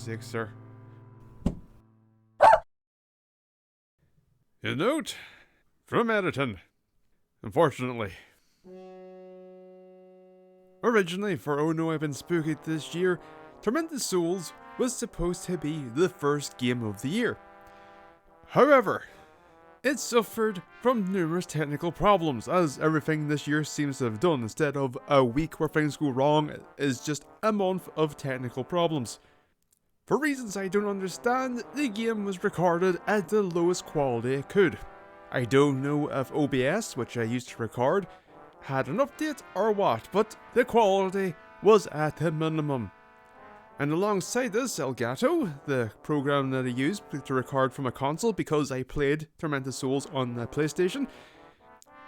sake, sir. A note from Editon. Unfortunately. Originally, for Oh No I've Been Spookied this year, Tormented Souls was supposed to be the first game of the year. However, it suffered from numerous technical problems, as everything this year seems to have done. Instead of a week where things go wrong, is just a month of technical problems. For reasons I don't understand, the game was recorded at the lowest quality it could. I don't know if OBS, which I used to record, had an update or what, but the quality was at the minimum. And alongside this, Elgato, the program that I used to record from a console because I played Tormented Souls on the PlayStation,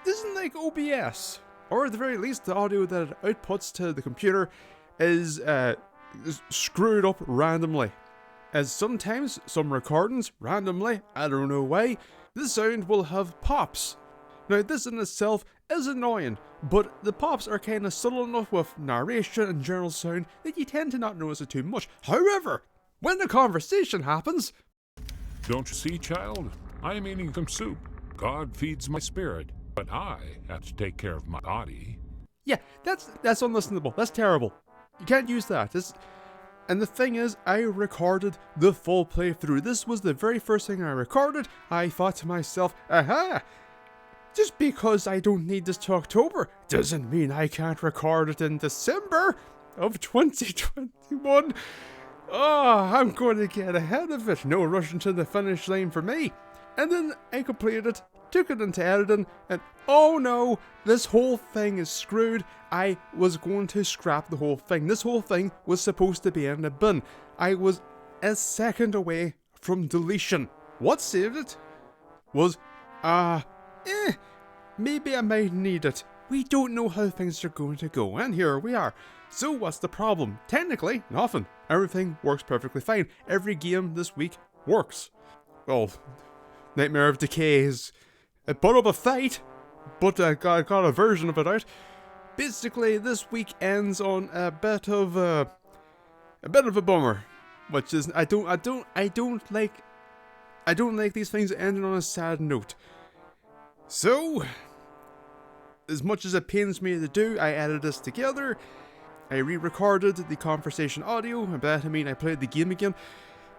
isn't like OBS. Or at the very least, the audio that it outputs to the computer is screwed up randomly. As sometimes, some recordings, randomly, I don't know why, the sound will have pops. Now this in itself is annoying, but the pops are kinda subtle enough with narration and general sound that you tend to not notice it too much. However, when the conversation happens... Don't you see, child? I am eating some soup. God feeds my spirit, but I have to take care of my body. Yeah, that's unlistenable. That's terrible. You can't use that. And the thing is, I recorded the full playthrough. This was the very first thing I recorded. I thought to myself, aha! Just because I don't need this to October doesn't mean I can't record it in December of 2021. Oh, I'm going to get ahead of it. No rushing to the finish line for me. And then I completed it, took it into editing, and oh no, this whole thing is screwed. I was going to scrap the whole thing. This whole thing was supposed to be in a bin. I was a second away from deletion. What saved it was, maybe I might need it. We don't know how things are going to go, and here we are. So what's the problem? Technically, nothing. Everything works perfectly fine. Every game this week works. Well, Nightmare of Decay is a put up a fight, but I got a version of it out. Basically, this week ends on a bit of a bummer, which is I don't like these things ending on a sad note. So, as much as it pains me to do, I edited this together. I re-recorded the conversation audio, and by that I mean I played the game again.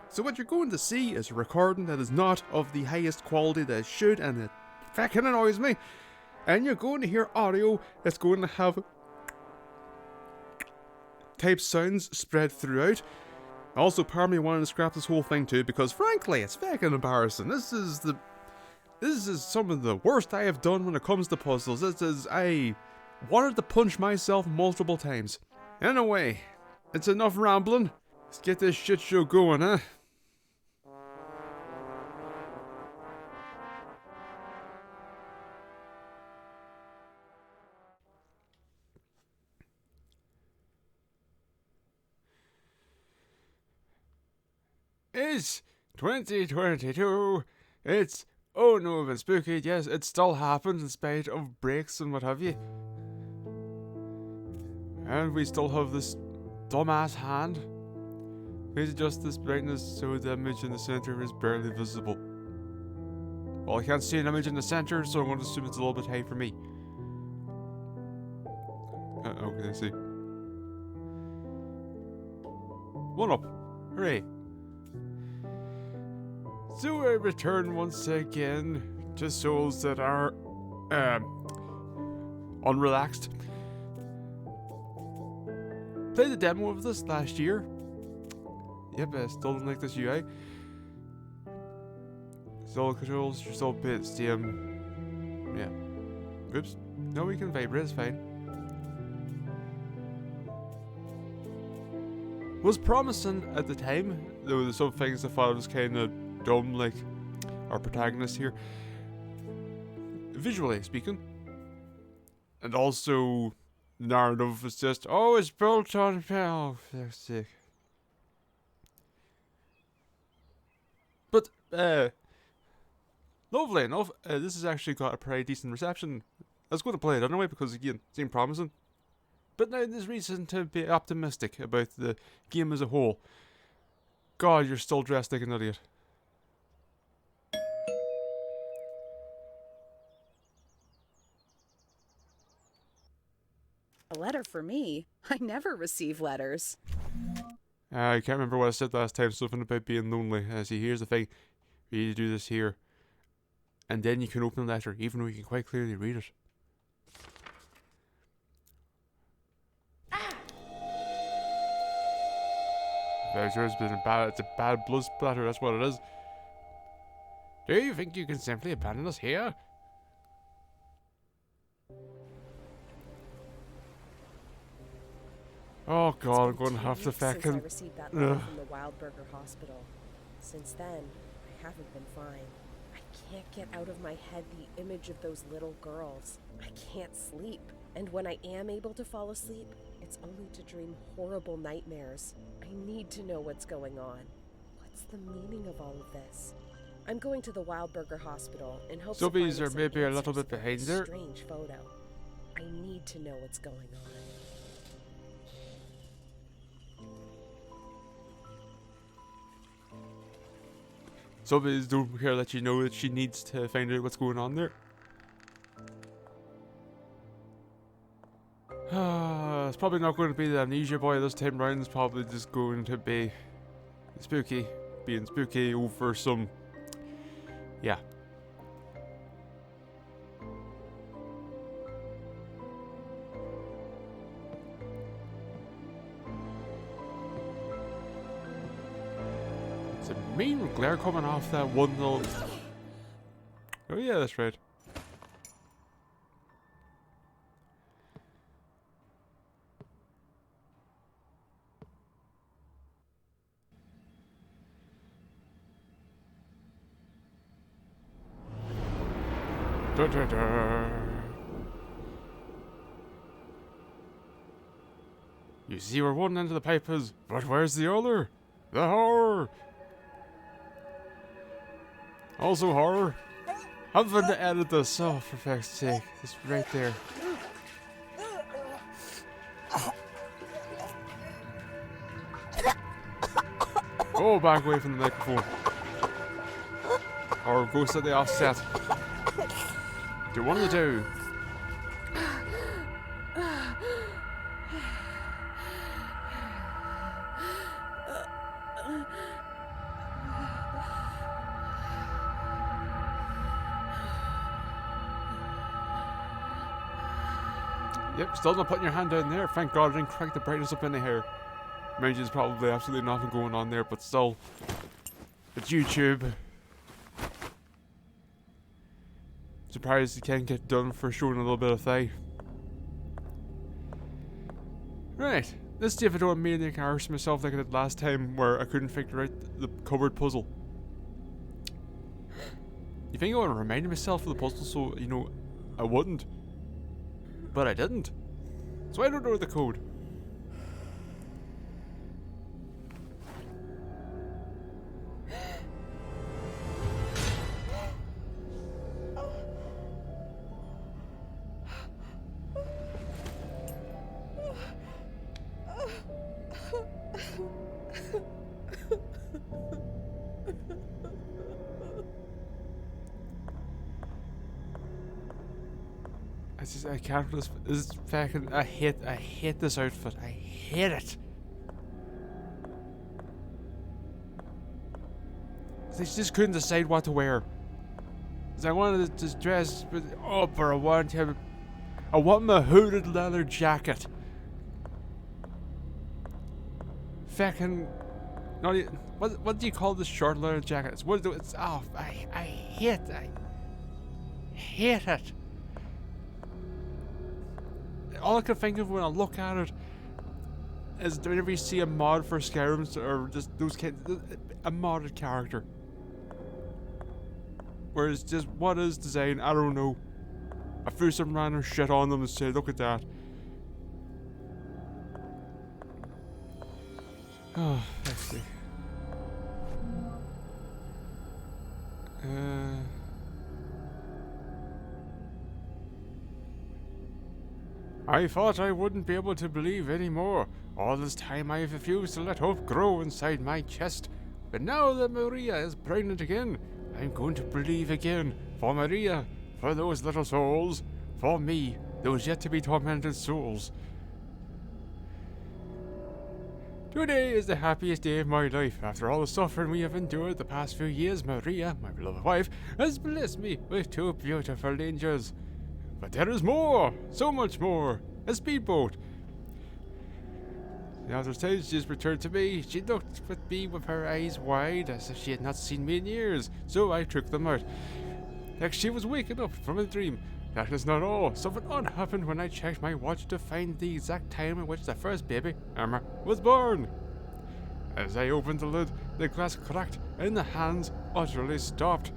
So what you're going to see is a recording that is not of the highest quality that it should, and it fucking annoys me. And you're going to hear audio that's going to have type sounds spread throughout. Also, part of me wanted to scrap this whole thing too, because frankly, it's fucking embarrassing. This is some of the worst I have done when it comes to puzzles. I wanted to punch myself multiple times. Anyway, it's enough rambling. Let's get this shit show going, huh? It's 2022. It's Oh No I've Been Spookied. Yes, it still happens in spite of breaks and what have you. And we still have this dumbass hand. Please adjust this brightness so the image in the center is barely visible. Well, I can't see an image in the center, so I'm going to assume it's a little bit high for me. Okay, I see. One up. Hooray. So I return once again to souls that are unrelaxed. Played the demo of this last year. Yep, I still don't like this UI. Still controls, you're still bit same. Yeah. Oops. No, we can vibrate, it's fine. Was promising at the time, though there's some things I thought was kind of dumb, like our protagonist here, visually speaking, and also narrative is just, oh, it's built on, oh, for fuck's sake. But lovely enough, this has actually got a pretty decent reception. I was going to play it anyway because again, it seemed promising. But now there's reason to be optimistic about the game as a whole. god, you're still dressed like an idiot. A letter for me? I never receive letters. I can't remember what I said last time, something about being lonely. See, here's the thing. You need to do this here. And then you can open the letter, even though you can quite clearly read it. It's a bad blood splatter, that's what it is. Do you think you can simply abandon us here? Oh god, I'm going to have to since I fucking... received that letter from the Wildberger Hospital. Since then, I haven't been fine. I can't get out of my head the image of those little girls. I can't sleep. And when I am able to fall asleep, it's only to dream horrible nightmares. I need to know what's going on. What's the meaning of all of this? I'm going to the Wildberger Hospital in hopes of finding Subbies are some maybe a little answers bit for behind this there. strange photo. I need to know what's going on. Subbies don't care that you know that she needs to find out what's going on there. It's probably not going to be the amnesia boy this time round. It's probably just going to be spooky, being spooky over some, yeah. It's a mean glare coming off that one little. Oh yeah, that's right. Da, da, da. You see where one end of the pipe is, but where's the other? The horror! Also horror. I'm going to edit this, oh for fuck's sake. It's right there. Go back away from the microphone. Or go set the offset. Do one of the two. Yep, still not putting your hand down there. Thank God I didn't crank the brightness up in the hair. Mind you, there's probably absolutely nothing going on there, but still. It's YouTube. Surprised you can't get done for showing a little bit of thigh. Right, let's see if I don't immediately embarrass myself like I did last time where I couldn't figure out the cupboard puzzle. You think I would have reminded myself of the puzzle so, you know, I wouldn't? But I didn't. So I don't know the code. I can't. This is fucking. I hate this outfit. I hate it. They just couldn't decide what to wear. I wanted to dress, but I want my hooded leather jacket. Fucking. Not even, what do you call this short leather jacket? It's off. I hate it. All I can think of when I look at it is whenever you see a mod for Skyrim or just those kids, a modded character. Whereas just what is design, I don't know. I threw some random shit on them and said, look at that. Oh, let's see. I thought I wouldn't be able to believe anymore. All this time I have refused to let hope grow inside my chest. But now that Maria is pregnant again, I'm going to believe again. For Maria, for those little souls, for me, those yet to be tormented souls. Today is the happiest day of my life. After all the suffering we have endured the past few years, Maria, my beloved wife, has blessed me with 2 beautiful angels. But there is more, so much more. A speedboat. The other time she returned to me, she looked at me with her eyes wide as if she had not seen me in years, so I took them out. Like she was waking up from a dream. That is not all. Something odd happened when I checked my watch to find the exact time in which the first baby, Emma, was born. As I opened the lid, the glass cracked and the hands utterly stopped.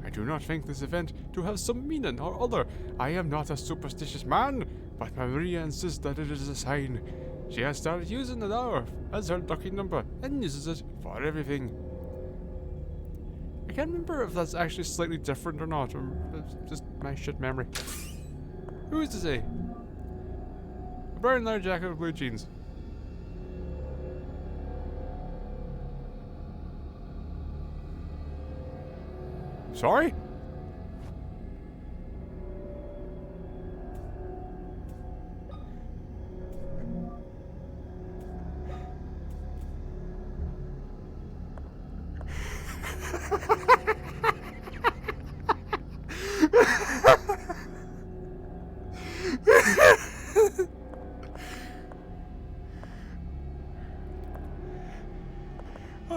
I do not think this event to have some meaning or other. I am not a superstitious man, but Maria insists that it is a sign. She has started using the hour as her lucky number and uses it for everything. I can't remember if that's actually slightly different or not, or it's just my shit memory. Who is to say? A brown leather jacket with blue jeans. Sorry?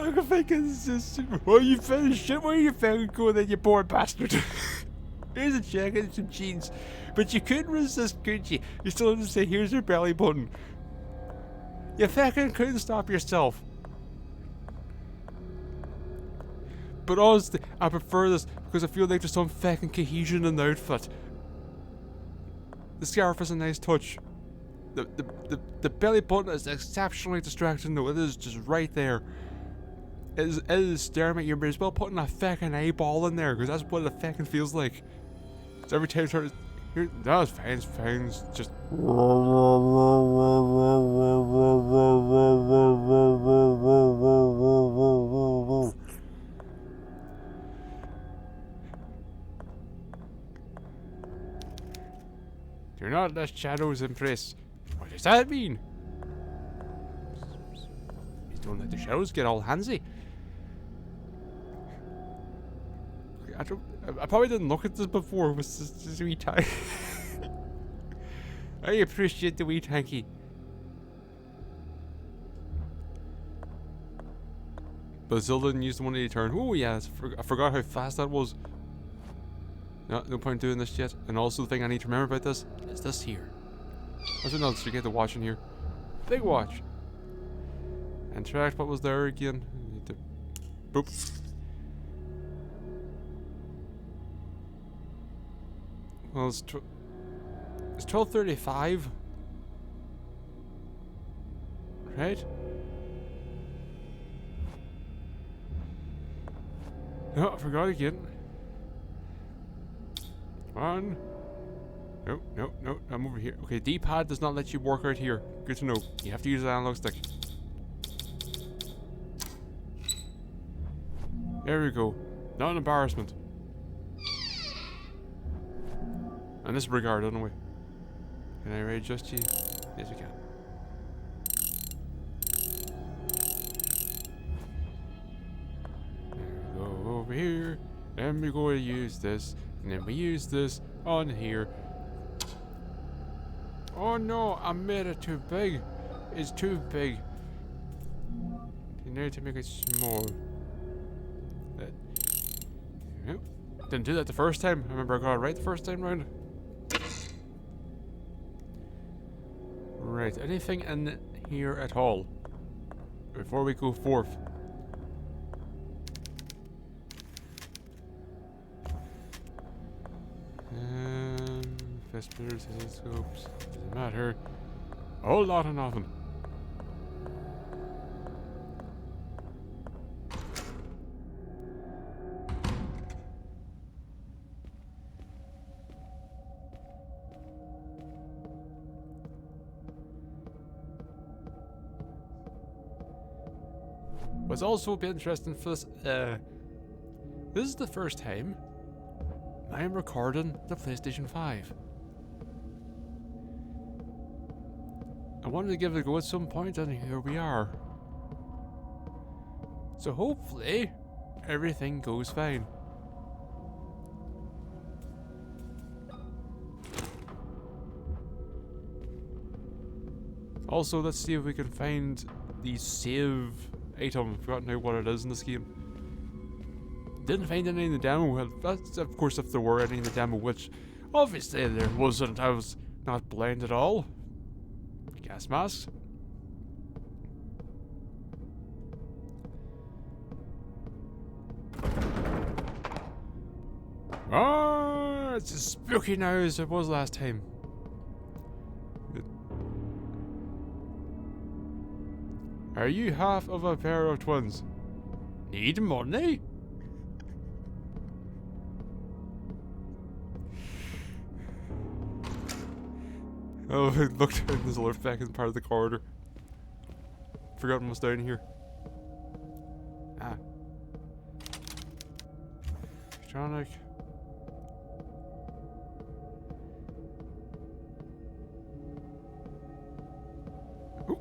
I'm thinking it's just, well, you found shit where you found go then, you poor bastard. Here's a jacket and some jeans. But you couldn't resist, could you? You still had to say, here's your belly button. You fucking couldn't stop yourself. But honestly, I prefer this because I feel like there's some fucking cohesion in the outfit. The scarf is a nice touch. The belly button is exceptionally distracting though. It is just right there. It is staring at you. May as well putting a fucking eyeball in there because that's what it fucking feels like. So every time I try to here, that's fine, it's fine. It's just. Do not let shadows impress. What does that mean? Please don't let the shadows get all handsy. I probably didn't look at this before. It was just a wee tank. I appreciate the wee tanky. But Zelda didn't use the 180 turn. Oh yeah, I forgot how fast that was. No point doing this yet. And also the thing I need to remember about this is this here. That's another so you get the watch in here. Big watch. And track what was there again. I need to boop. Well, it's 12:35, right? No, I forgot again. One. No, I'm over here. Okay, D-pad does not let you work out here. Good to know. You have to use the analog stick. There we go. Not an embarrassment. In this regard, don't we? Can I readjust you? Yes, we can. There we go over here. Then we go to use this. And then we use this on here. Oh no, I made it too big. It's too big. You need to make it small. Yep. Didn't do that the first time. I remember I got it right the first time round. Right, anything in here at all before we go forth? Vespers, scopes, doesn't matter. A whole lot of nothing. What's also be interesting for this, this is the first time I am recording the PlayStation 5. I wanted to give it a go at some point, and here we are. So hopefully, everything goes fine. Also, let's see if we can find the save item. I've forgotten now what it is in this game. Didn't find any in the demo. Well, that's, of course, if there were any in the demo, which obviously there wasn't. I was not blind at all. Gas masks. Oh, it's as spooky now as it was last time. Are you half of a pair of twins? Need money? Oh, I looked down this other fucking part of the corridor. Forgotten what's down here. Ah. Electronic. Ooh.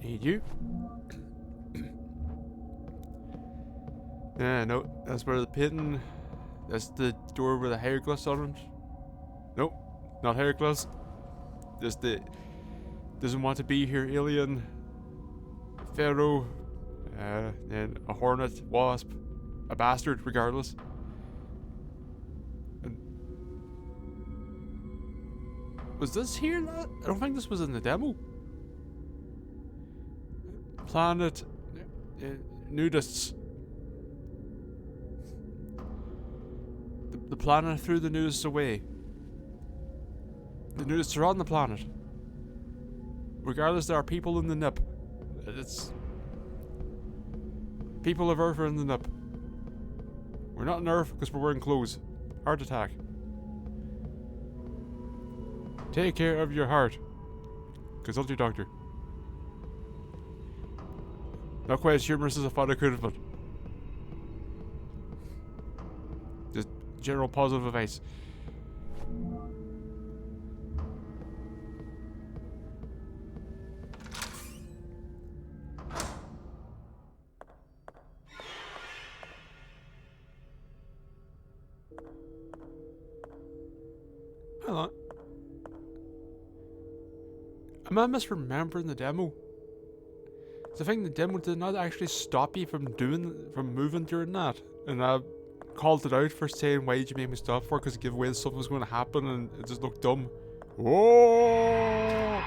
Need you. No, that's where the painting. That's the door with the hieroglyphs on it. Nope. Not hieroglyphs. Just the doesn't want to be here alien. Pharaoh. And a hornet, wasp, a bastard, regardless. And was this here? I don't think this was in the demo. Planet nudists. The planet threw the nudists away. The nudists are on the planet. Regardless, there are people in the nip. It's... People of Earth are in the nip. We're not in Earth because we're wearing clothes. Heart attack. Take care of your heart. Consult your doctor. Not quite as humorous as I thought it could have been. Just general positive advice. Hold on. Am I misremembering the demo? So I think the demo did not actually stop you from moving during that, and I called it out for saying, why did you make me stop for? Because it gave away something was going to happen, and it just looked dumb. Whoa!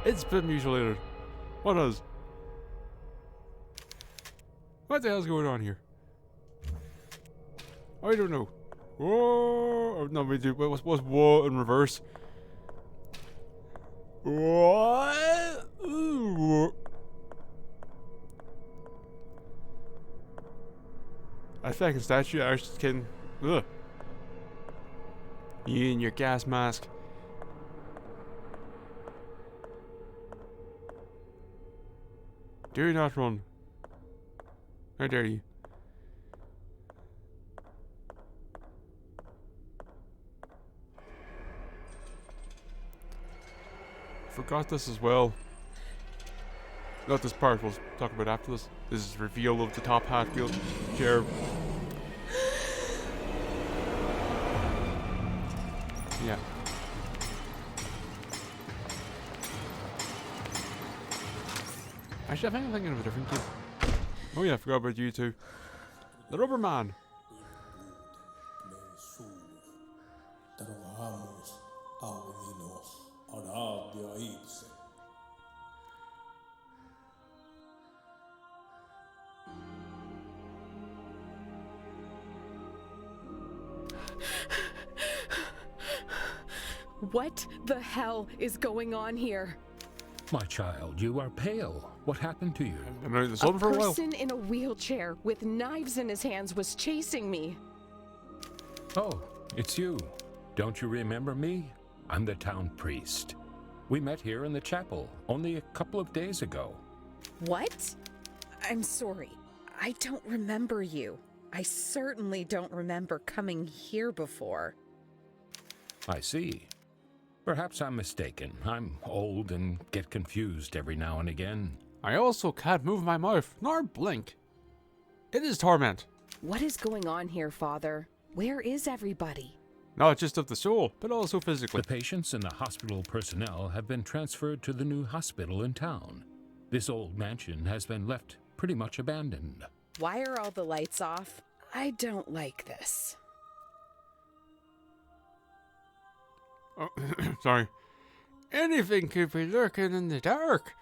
It's been mutilated. What is? What the hell's going on here? I don't know. Whoa! No, we do. What's whoa in reverse? What? Ooh. I fucking statue. I was just kidding. Ugh. You and your gas mask. Do not run. How dare you? Forgot this as well. Not this part, we'll talk about after this. This is reveal of the top hat wheelchair. Yeah. Actually, I think I'm thinking of a different game. Oh yeah, I forgot about you too. The Rubber Man. What the hell is going on here? My child, you are pale. What happened to you? I've been out in the sun for a while. A person in a wheelchair with knives in his hands was chasing me. Oh, it's you. Don't you remember me? I'm the town priest. We met here in the chapel only a couple of days ago. What? I'm sorry. I don't remember you. I certainly don't remember coming here before. I see. Perhaps I'm mistaken. I'm old and get confused every now and again. I also can't move my mouth, nor blink. It is torment. What is going on here, Father? Where is everybody? Not just of the soul, but also physically. The patients and the hospital personnel have been transferred to the new hospital in town. This old mansion has been left pretty much abandoned. Why are all the lights off? I don't like this. Oh, sorry. Anything could be lurking in the dark.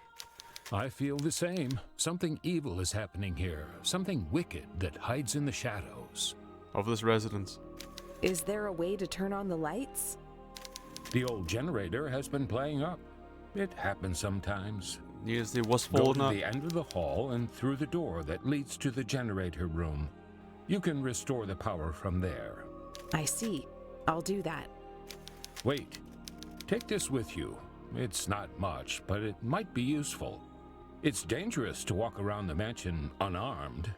I feel the same. Something evil is happening here. Something wicked that hides in the shadows. Of this residence. Is there a way to turn on the lights? The old generator has been playing up. It happens sometimes. Yes, it was Go falling to up. the end of the hall and through the door that leads to the generator room. You can restore the power from there. I see. I'll do that. Wait. Take this with you. It's not much, but it might be useful. It's dangerous to walk around the mansion unarmed.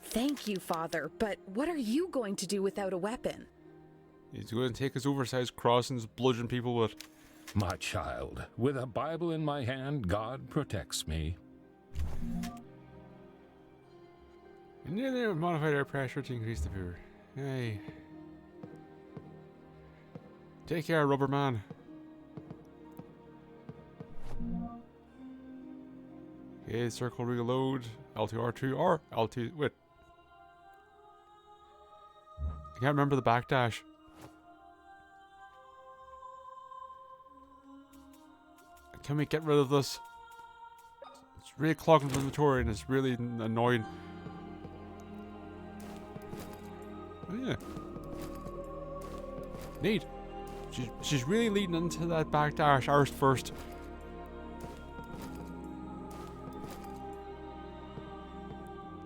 Thank you, Father, but what are you going to do without a weapon? He's going to take his oversized cross and just bludgeon people with. My child, with a Bible in my hand, God protects me. And then they modify air pressure to increase the power. Hey. Take care, rubber man. Okay, circle reload, L2R2 or L2. Wait. I can't remember the backdash. Can we get rid of this? It's really clogging the inventory and it's really annoying. Oh yeah. Neat. She's really leading into that backdash arse first.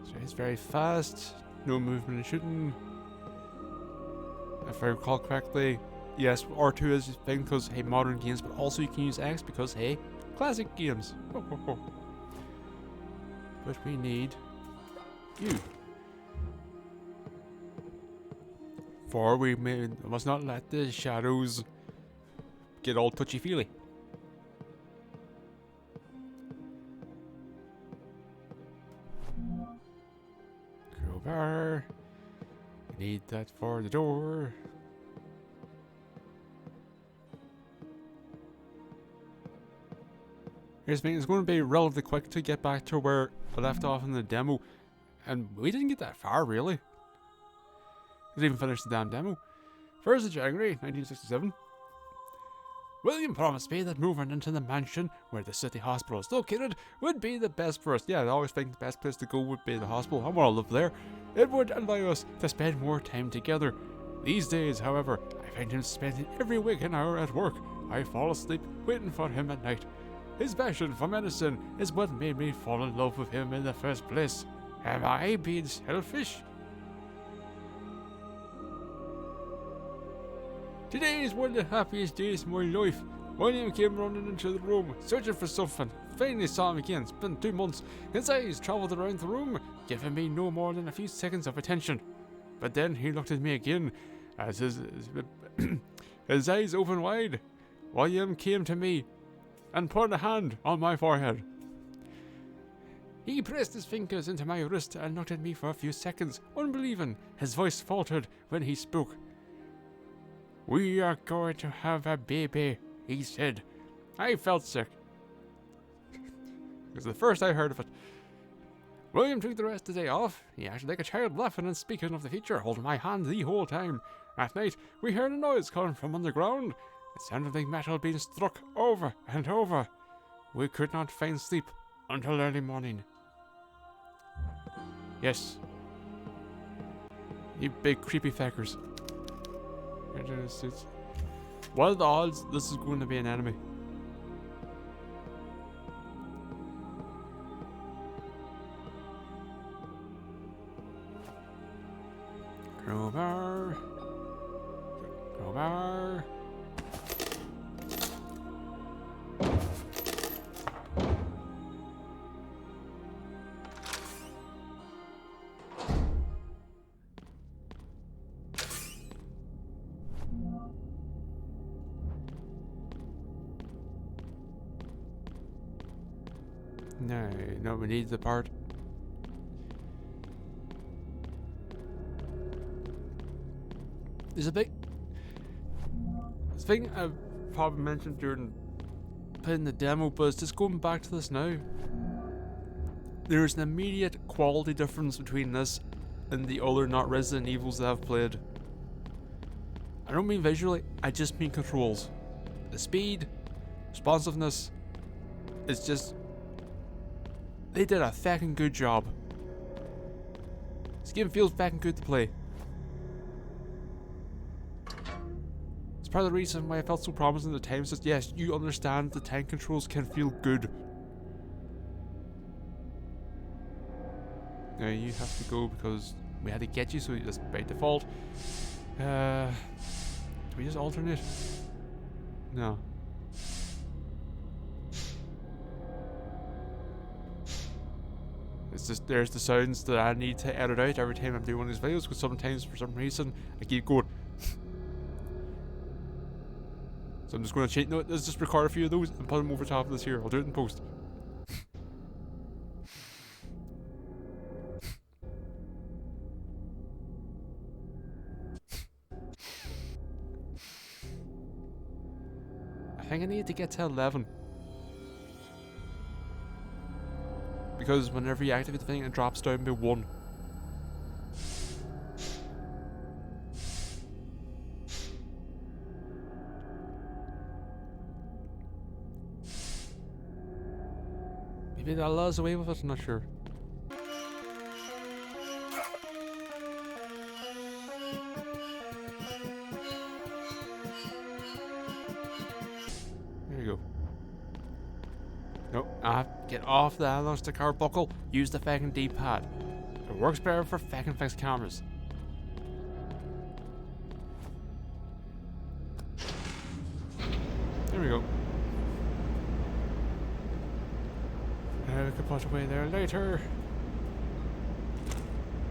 So it's very fast. No movement and shooting. If I recall correctly, yes, R2 is a thing because, hey, modern games, but also you can use X because, hey, classic games. Ho, ho, ho. But we need you. For we must not let the shadows get all touchy-feely. Crowbar. Need that for the door. Here's the thing, it's going to be relatively quick to get back to where I left off in the demo. And we didn't get that far, really. Didn't even finish the damn demo. 1st of January, 1967. William promised me that moving into the mansion where the city hospital is located would be the best for us. Yeah, I always think the best place to go would be the hospital. I want to live there. It would allow us to spend more time together. These days, however, I find him spending every waking hour at work. I fall asleep waiting for him at night. His passion for medicine is what made me fall in love with him in the first place. Have I been selfish? Today is one of the happiest days of my life. William came running into the room, searching for something. Finally saw him again. It's been 2 months. His eyes travelled around the room, giving me no more than a few seconds of attention. But then he looked at me again, as his eyes opened wide. William came to me and put a hand on my forehead. He pressed his fingers into my wrist and looked at me for a few seconds, unbelieving. His voice faltered when he spoke. "We are going to have a baby," he said. I felt sick. It was the first I heard of it. William took the rest of the day off. He acted like a child, laughing and speaking of the future, holding my hand the whole time. At night, we heard a noise coming from underground. It sounded like metal being struck over and over. We could not find sleep until early morning. Yes. You big creepy feckers. What are the odds this is going to be an enemy? Crowbar. Crowbar. No, we need the part. There's a big thing I've probably mentioned during playing the demo, but it's just going back to this now. There's an immediate quality difference between this and the other not Resident Evils that I've played. I don't mean visually, I just mean controls. The speed, responsiveness, it's just... they did a fucking good job. This game feels fucking good to play. It's part of the reason why I felt so promising at the time, is that yes, you understand the tank controls can feel good. Now you have to go because we had to get you, so that's by default. Do we just alternate? No. It's just, there's the sounds that I need to edit out every time I'm doing one of these videos, because sometimes for some reason I keep going. So I'm just going to change. No, let's just record a few of those and put them over top of this here. I'll do it in post. I think I need to get to 11. Because whenever you activate the thing, it drops down by 1. Maybe that allows away with it, I'm not sure. There you go. Nope, get off the analog Arebuckle, use the fucking D-pad. It works better for fucking fixed cameras. There we go. We can put away there later.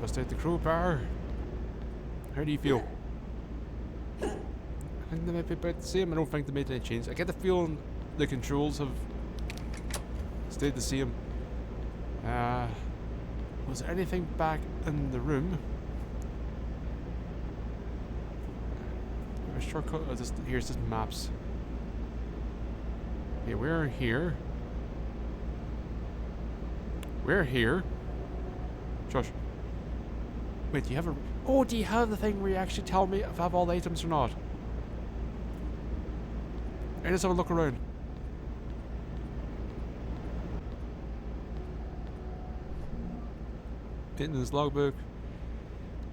Bust out the crowbar. How do you feel? I think they might be about the same. I don't think they made any changes. I get the feeling the controls have stayed the same. Was there anything back in the room? A shortcut? Oh, here's just maps. Okay, we're here. We're here. Josh. Wait, do you have a... Oh, do you have the thing where you actually tell me if I have all the items or not? I just have a look around. In this logbook.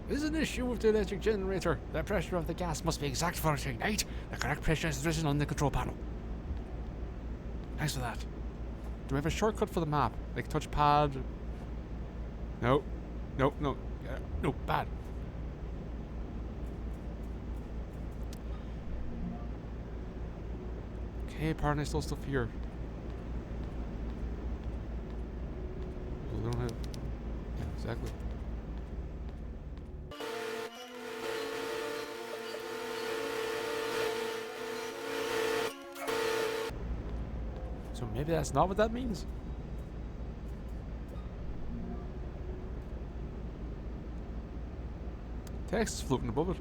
There's an issue with the electric generator. The pressure of the gas must be exact for it to ignite. The correct pressure is written on the control panel. Thanks for that. Do we have a shortcut for the map? Like touchpad? No. Nope, no. No, bad. Okay, apparently still stuff here. We don't have... Yeah, exactly. So maybe that's not what that means. Text is floating above it.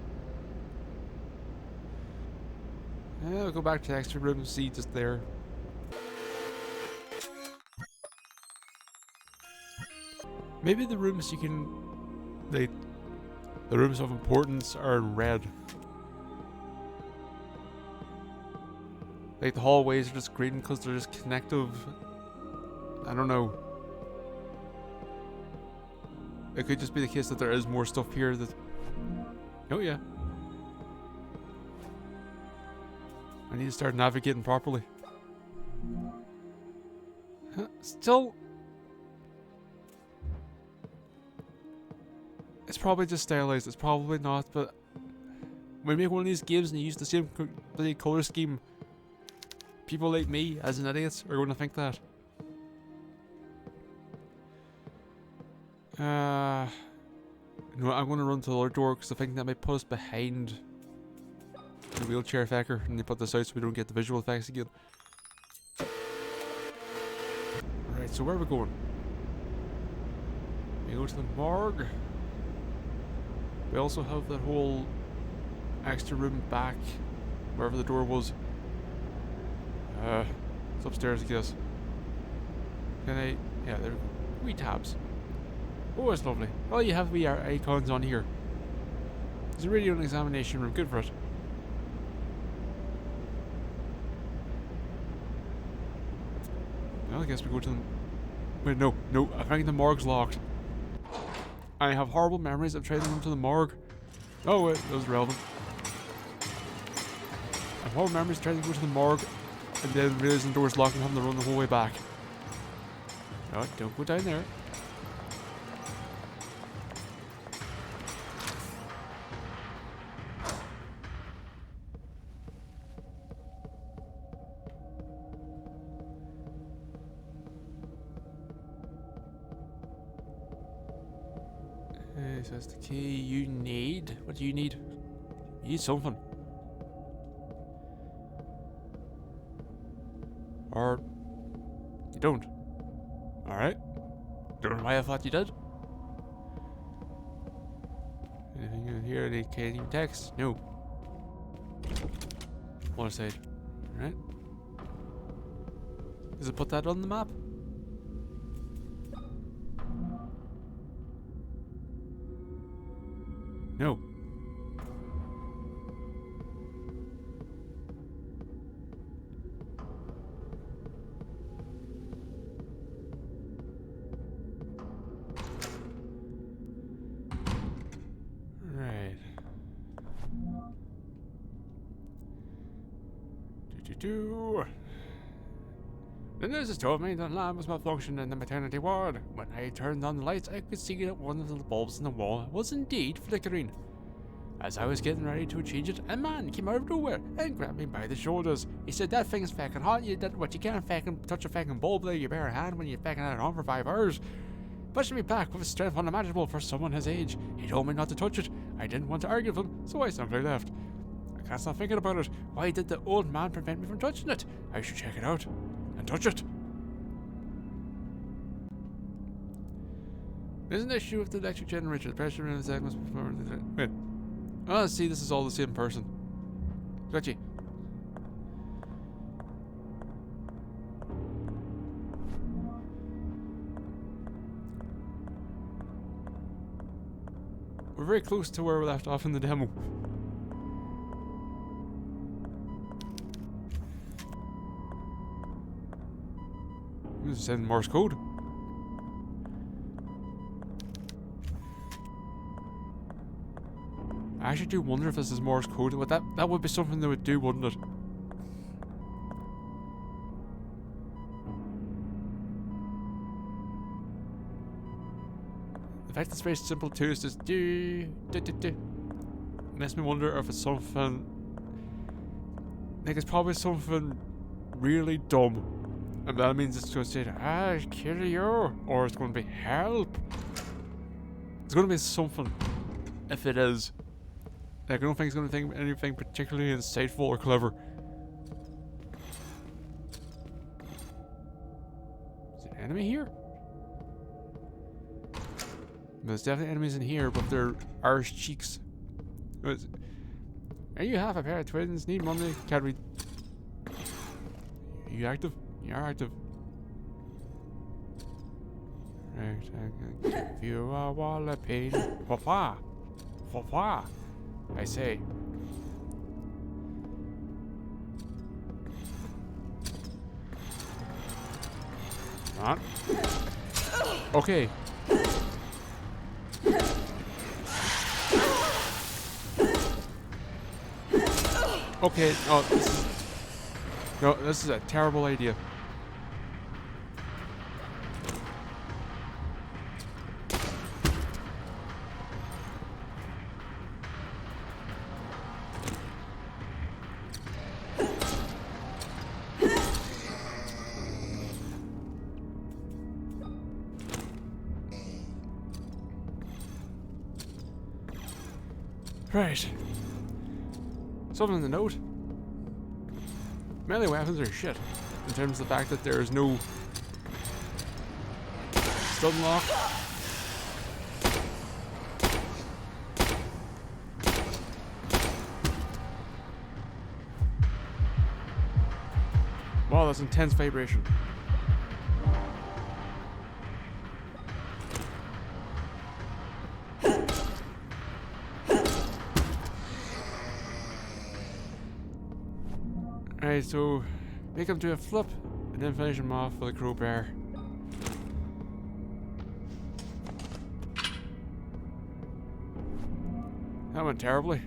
Yeah, we'll go back to the extra room and see just there. Maybe the rooms you can... the rooms of importance are in red. Like the hallways are just green because they're just connective. I don't know. It could just be the case that there is more stuff here that... Oh yeah. I need to start navigating properly. Still... It's probably just stylized, it's probably not, but... When you make one of these games and you use the same color scheme, people like me, as an idiot, are going to think that. You know what, I'm going to run to the other door because I think that might put us behind the wheelchair effector, and they put this out so we don't get the visual effects again. Right. so where are we going? We go to the morgue. We also have that whole extra room back, wherever the door was. It's upstairs, I guess. Can I? Yeah, there we go. Wee tabs. Oh, it's lovely. Oh, you have wee icons on here. There's a radio and examination room. Good for it. Well, I guess we go to the... Wait, no. I think the morgue's locked. I have horrible memories of trying to go to the morgue. Oh, wait, that was relevant. I have horrible memories of trying to go to the morgue and then realizing the door's locked and having to run the whole way back. No, don't go down there. So that's the key you need. What do you need? You need something. Or you don't. Alright. Don't know why I thought you did. Anything in here? Any Canadian text? No. Other side. Alright. Does it put that on the map? No. Right. The nurses told me the lamp was malfunctioned in the maternity ward. When I turned on the lights, I could see that one of the bulbs in the wall was indeed flickering. As I was getting ready to change it, a man came out of nowhere and grabbed me by the shoulders. He said, "That thing's fucking hot. You can't fucking touch a fucking bulb with your bare hand when you fucking had it on for 5 hours." Pushing me back with a strength unimaginable for someone his age. He told me not to touch it. I didn't want to argue with him, so I simply left. I can't stop thinking about it. Why did the old man prevent me from touching it? I should check it out. And touch it. There's an issue with the electric generator. The pressure in the segments before the... Wait. Oh, see, this is all the same person. Gotcha. We're very close to where we left off in the demo. This is in Morse code. I actually do wonder if this is Morse code. That would be something they would do, wouldn't it? The fact it's very simple too is just do. Makes me wonder if it's something like it's probably something really dumb. And that means it's going to say, "I'll kill you," or it's going to be "help." It's going to be something. If it is, like, I don't think it's going to think anything particularly insightful or clever. Is there an enemy here? There's definitely enemies in here, but they're arse cheeks. Are you half a pair of twins? Need money? Can't we? Are you active? You are active. Right, I can give you a wall of pain. Fa-fa! Fa-fa! I say. Come on. Okay. Okay, this is a terrible idea. Right. Something to note. Melee weapons are shit. In terms of the fact that there is no stun lock. Wow, that's intense vibration. Alright, so make him do a flip and then finish him off with a crowbar. That went terribly.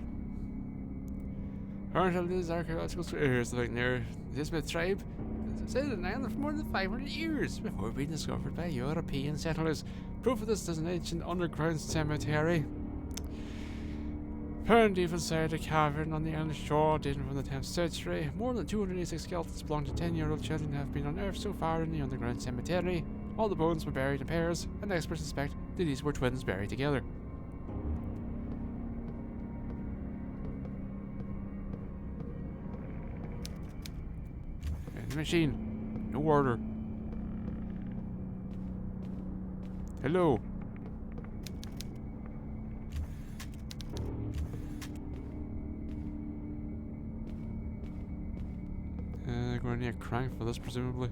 Currently, this archaeological here's the thing there. This bit tribe stayed in the island for more than 500 years before being discovered by European settlers. Proof of this is an ancient underground cemetery. Found deep inside a cavern on the island shore, dating from the 10th century. More than 286 skeletons belonging to 10-year-old children have been unearthed so far in the underground cemetery. All the bones were buried in pairs, and experts suspect that these were twins buried together. The machine. No order. Hello. Going to need a crank for this, presumably.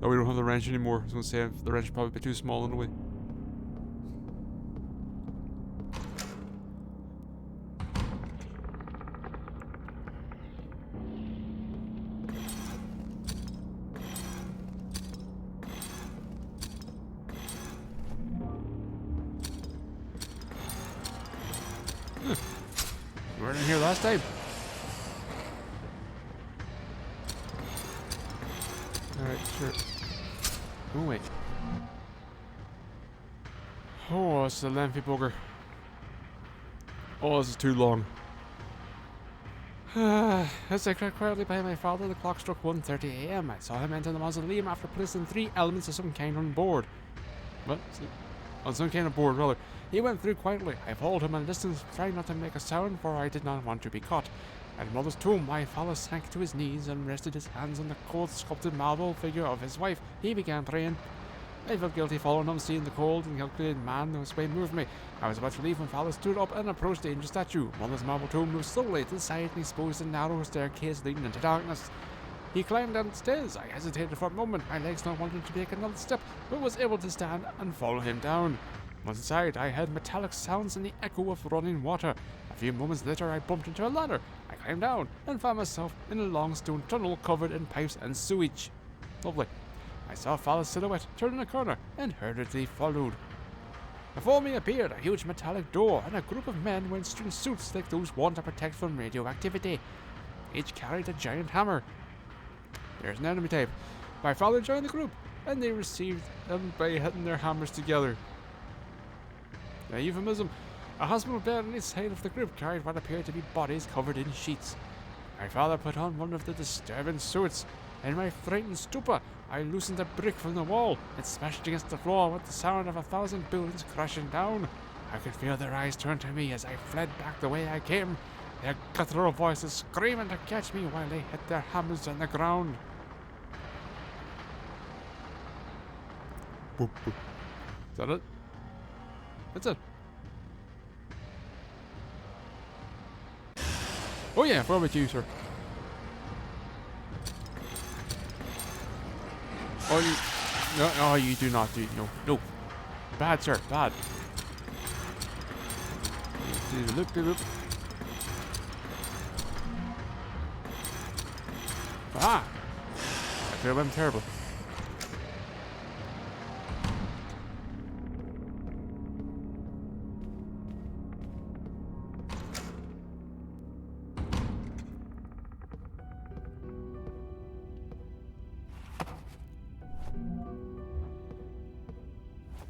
Oh, we don't have the wrench anymore. I was going to say the wrench would probably be too small in a way. We weren't in here last time. Alright, sure. Oh, wait. Oh, it's a lengthy bugger. Oh, this is too long. As I crept quietly by my father, the clock struck 1:30 a.m. I saw him enter the mausoleum after placing 3 elements of some kind on board. What? On some kind of board, rather. He went through quietly. I followed him at a distance, trying not to make a sound, for I did not want to be caught. At mother's tomb, my father sank to his knees and rested his hands on the cold, sculpted marble figure of his wife. He began praying. I felt guilty following him, seeing the cold and calculated man whose way moved me. I was about to leave when father stood up and approached the ancient statue. Mother's marble tomb moved slowly to the side and exposed a narrow staircase leading into darkness. He climbed down the stairs. I hesitated for a moment, my legs not wanting to take another step, but was able to stand and follow him down. Once inside, I heard metallic sounds and the echo of running water. A few moments later, I bumped into a ladder. I climbed down and found myself in a long stone tunnel covered in pipes and sewage. Lovely. I saw Father's silhouette turn a corner and hurriedly followed. Before me appeared a huge metallic door and a group of men wearing string suits like those worn to protect from radioactivity. Each carried a giant hammer. There's an enemy type. My father joined the group, and they received them by hitting their hammers together. A euphemism. A hospital bed on each side of the group carried what appeared to be bodies covered in sheets. My father put on one of the disturbing suits. In my frightened stupor, I loosened a brick from the wall and smashed against the floor with the sound of 1,000 buildings crashing down. I could feel their eyes turn to me as I fled back the way I came, their guttural voices screaming to catch me while they hit their hammers on the ground. Boop, boop. Is that it? That's it. Oh yeah, what about you, sir? Oh, you... No, oh, you do not do... No, no. Bad, sir, bad. Do the loop, do the loop. Ah! That could have been terrible.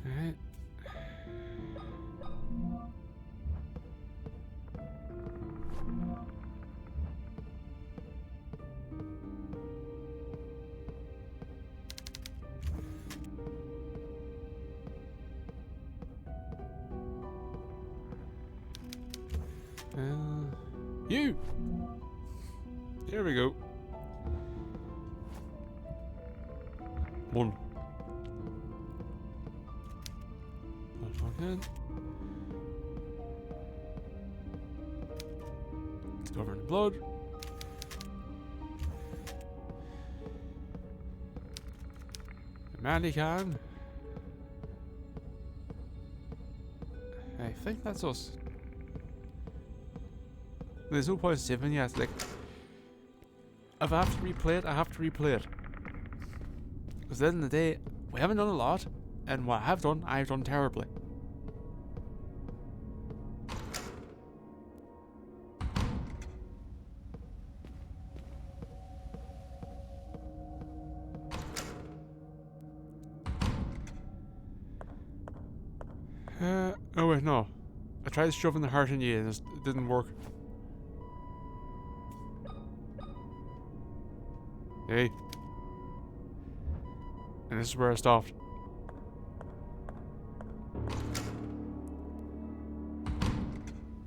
Alright. You! Here we go. One. Again. It's covered in blood. A mannequin. I think that's us. There's no point saving yet. Like, if I have to replay it, I have to replay it. Because at the end of the day, we haven't done a lot, and what I have done, I've done terribly. Oh wait, no. I tried shoving the heart in you and it didn't work. Hey. And this is where I stopped.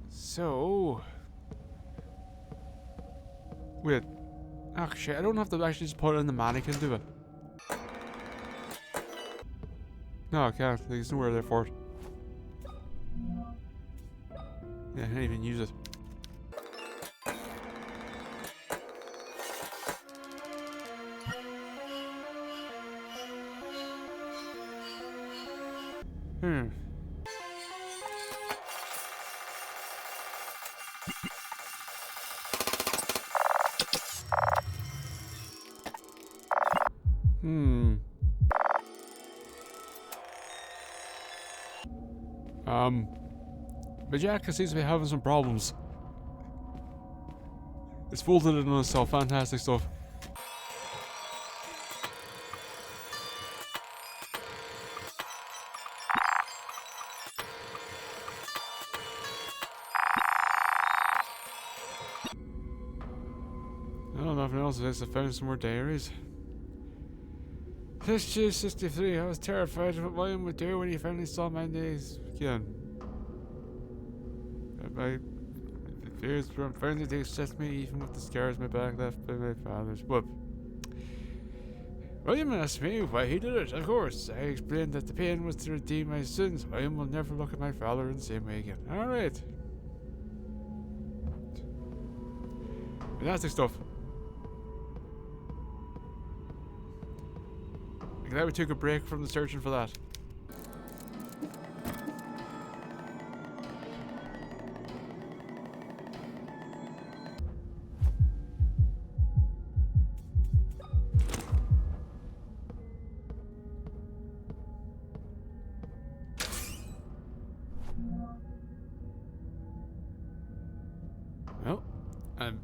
So... Wait. Actually, I don't have to actually just put it in the mannequin, do I? No, I can't. There's nowhere there for it. Yeah, I can't even use it. Hmm. But Jack seems to be having some problems. It's folded in on itself, fantastic stuff. I don't know nothing else. I found some more diaries. This G63, I was terrified of what William would do when he finally saw my nails again. My fears from frenzy to accept me even with the scars my back left by my father's whoop. William asked me why he did it. Of course, I explained that the pain was to redeem my sins. William will never look at my father in the same way again. Alright. Fantastic stuff. I'm glad we took a break from the searching for that. Well, I'm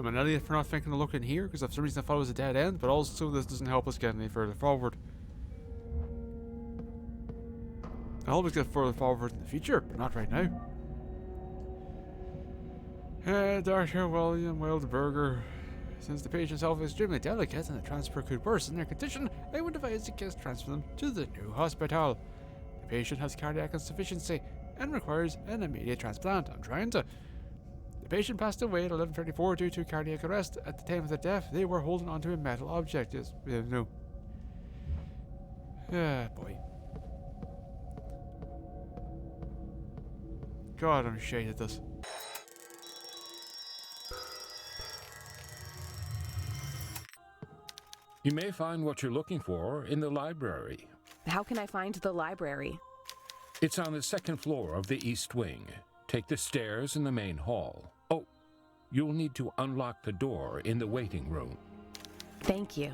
an idiot for not thinking to look in here, because for some reason I thought it was a dead end, but also this doesn't help us get any further forward. I'll always get further forward in the future, but not right now. Dr. William Wildberger. Since the patient's health is extremely delicate and the transfer could worsen their condition, I would advise the case transfer them to the new hospital. The patient has cardiac insufficiency and requires an immediate transplant. I'm trying to... The patient passed away at 11:34 due to cardiac arrest. At the time of the death, they were holding onto a metal object. Yes, no. Ah, boy. God, I'm shit at this. You may find what you're looking for in the library. How can I find the library? It's on the second floor of the east wing. Take the stairs in the main hall. Oh, you'll need to unlock the door in the waiting room. Thank you.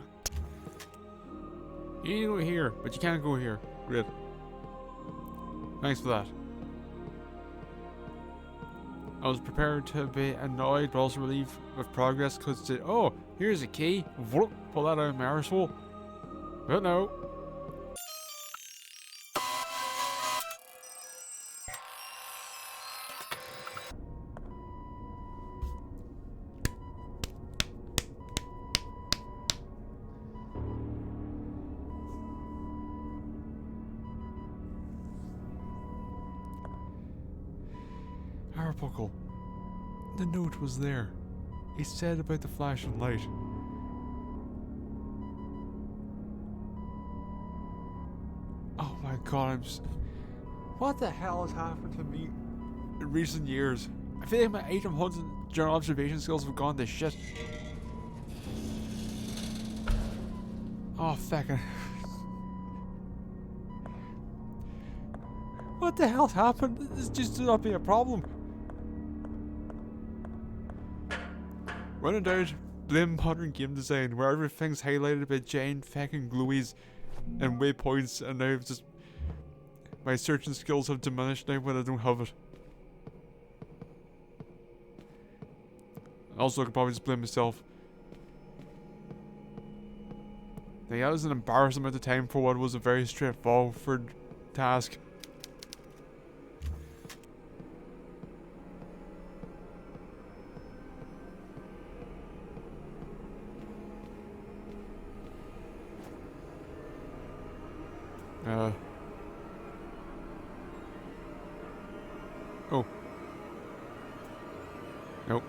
You need to go here, but you can't go here. Great. Thanks for that. I was prepared to be annoyed, but also relieved with progress, because oh, here's a key. Pull that out of my arsehole. But no. Arebuckle. The note was there. It said about the flashing light. God, what the hell has happened to me in recent years? I feel like my item hunts and general observation skills have gone to shit. Oh, fucking. What the hell's happened? This just did not be a problem. When in doubt, blame modern game design, where everything's highlighted by giant fucking glowies and waypoints, and now it's just my searching skills have diminished now when I don't have it. Also, I could probably just blame myself. Like, that was an embarrassing amount of time for what was a very straightforward task. Oh. Nope.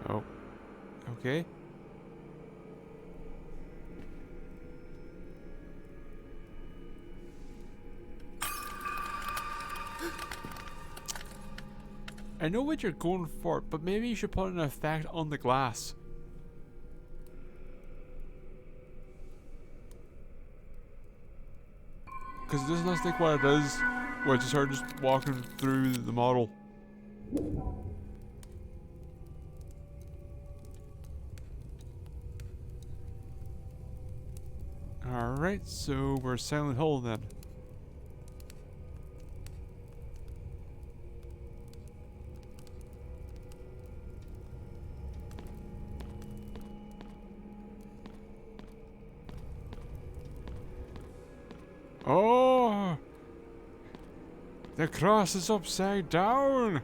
Oh. Okay. I know what you're going for, but maybe you should put an effect on the glass. Because it doesn't look like what it is, where it's just just walking through the model. Alright, so we're Silent Hill then. Oh! The cross is upside down!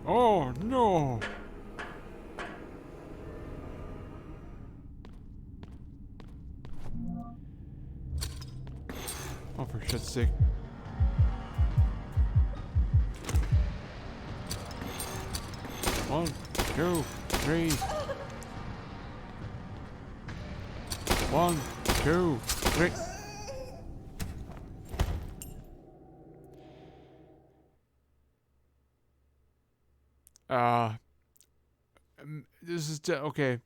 Oh no! Oh, for shit's sake. One, two, three. 1, 2, 3. This is okay.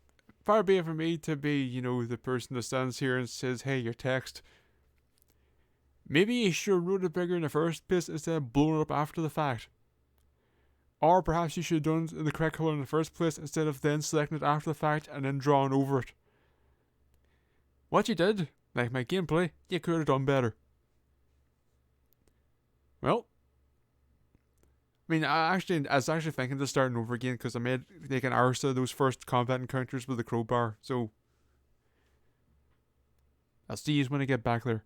Far be it from me to be, you know, the person that stands here and says, "Hey, your text. Maybe you should have wrote it bigger in the first place instead of blowing it up after the fact. Or perhaps you should have done it in the correct color in the first place instead of then selecting it after the fact and then drawing over it. What you did, like my gameplay, you could have done better." Well, I mean, I was actually thinking of starting over again because I made like an hour of those first combat encounters with the crowbar. So I'll see you when I get back there.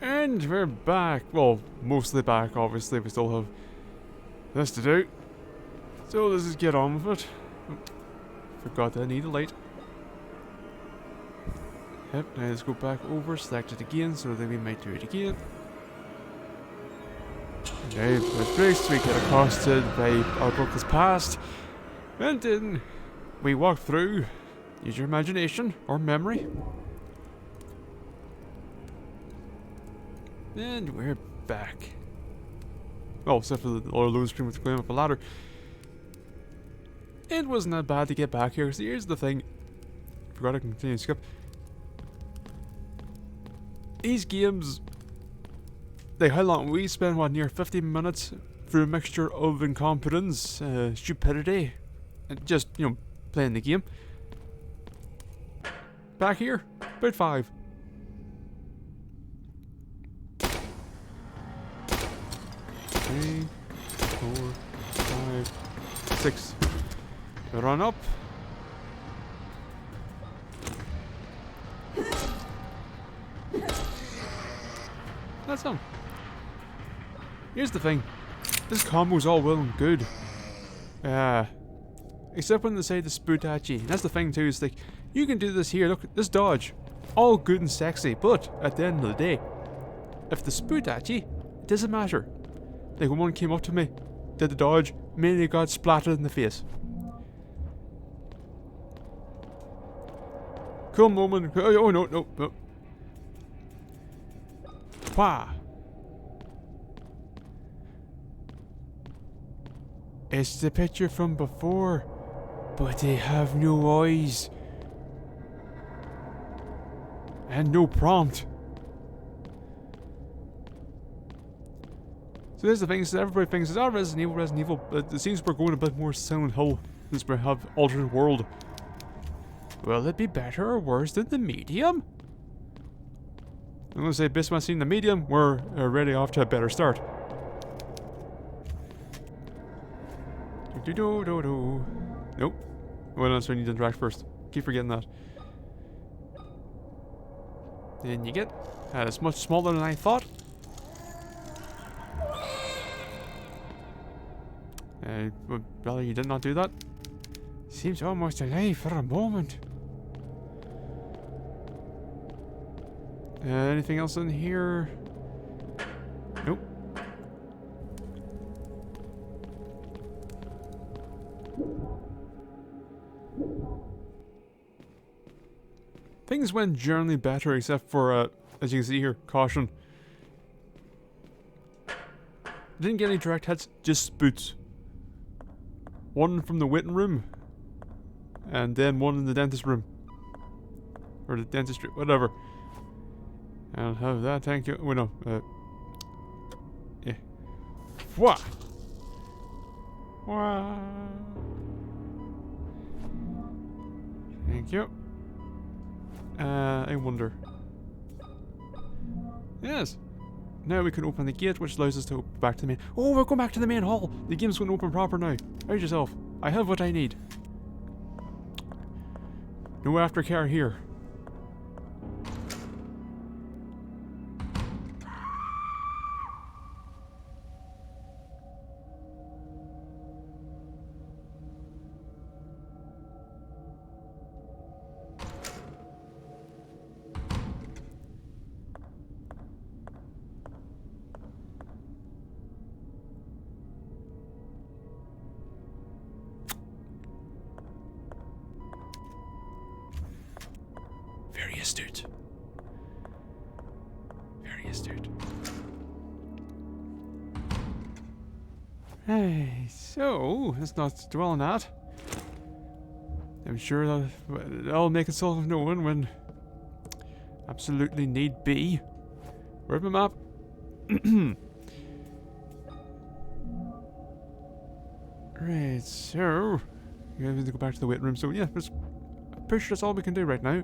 And we're back. Well, mostly back, obviously. We still have this to do. So let's just get on with it. Oh, forgot that I need a light. Yep, now let's go back over, select it again, so that we might do it again. Okay, with grace we get accosted by Arebuckle's past. And then we walk through. Use your imagination or memory. And we're back. Well, except for the other load screen with climbing up a ladder. It wasn't that bad to get back here, so here's the thing. Forgot to continue to skip. These games, like how long we spent, what, near 50 minutes through a mixture of incompetence, stupidity, and just, you know, playing the game. Back here, about 5. 3, 4, 5, 6. Run up. That's him. Here's the thing. this combo's all well and good. Except when they say to spoot at you. That's the thing too, is like, you can do this here, look at this dodge. All good and sexy, but at the end of the day, if they spoot at you, it doesn't matter. Like when one came up to me, did the dodge, mainly got splattered in the face. Come on, oh no, no, no. Wah. It's the picture from before, but they have no eyes. And no prompt. So there's the thing, so everybody thinks it's Resident Evil, but it seems we're going a bit more Silent Hill since we have alternate world. Will it be better or worse than the medium? I'm gonna say, based on what I've seen the medium, we're already off to a better start. Nope. Well, that's when you need to interact first. Keep forgetting that. And you get it's much smaller than I thought. Well, you did not do that. Seems almost alive for a moment. Anything else in here? Nope. Things went generally better, except for, as you can see here, caution. Didn't get any direct hits, just spoots. One from the waiting room, and then one in the dentist room. Or the dentistry, whatever. I'll have that, thank you. Oh no, yeah. Wah! Wah! Thank you. I wonder. Yes. Now we can open the gate, which allows us to go back to the main. Oh, we're going back to the main hall. The game's going to open proper now. Hide yourself. I have what I need. No aftercare here. Very astute. Very astute. Hey, so let's not dwell on that. I'm sure that'll make itself known when absolutely need be. Where's my map? Right, so we have to go back to the waiting room. So yeah, I'm pretty sure that's all we can do right now.